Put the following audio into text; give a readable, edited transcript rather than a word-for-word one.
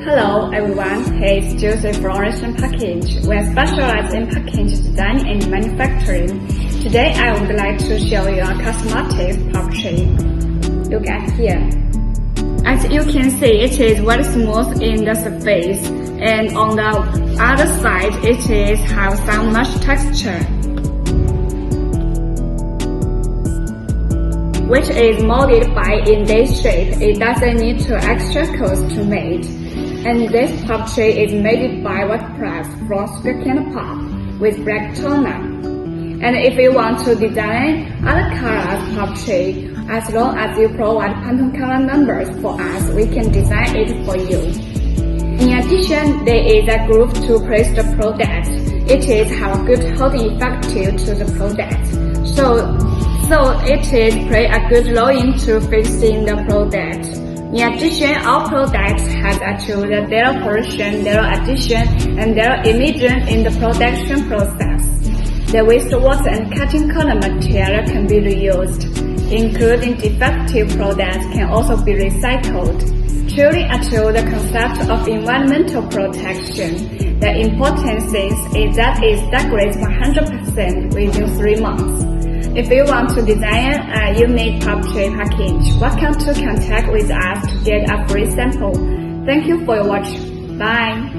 Hello everyone, here's Joseph from Russian Package. We specialize in package design and manufacturing. Today I would like to show you a cosmetic pulp tray. Look at here. As you can see, it is very smooth in the surface, and on the other side it is have some mesh texture, which is molded by in this shape. It doesn't need to extra cost to make. And this pulp tray is made by waterpress from sugarcane pulp with black toner. And if you want to design other colors pulp tray, as long as you provide Pantone color numbers for us, we can design it for you. In addition, there is a groove to place the product. It is have good holding effect to the product. So it is play a good role into fixing the product. In addition, our products has achieved zero pollution, zero addition, and zero emission in the production process. The wastewater and cutting corner material can be reused, including defective products can also be recycled. Truly achieve the concept of environmental protection. The important thing is that it degrades 100% within 3 months. If you want to design a unique pulp tray package, welcome to contact with us to get a free sample. Thank you for your watching. Bye.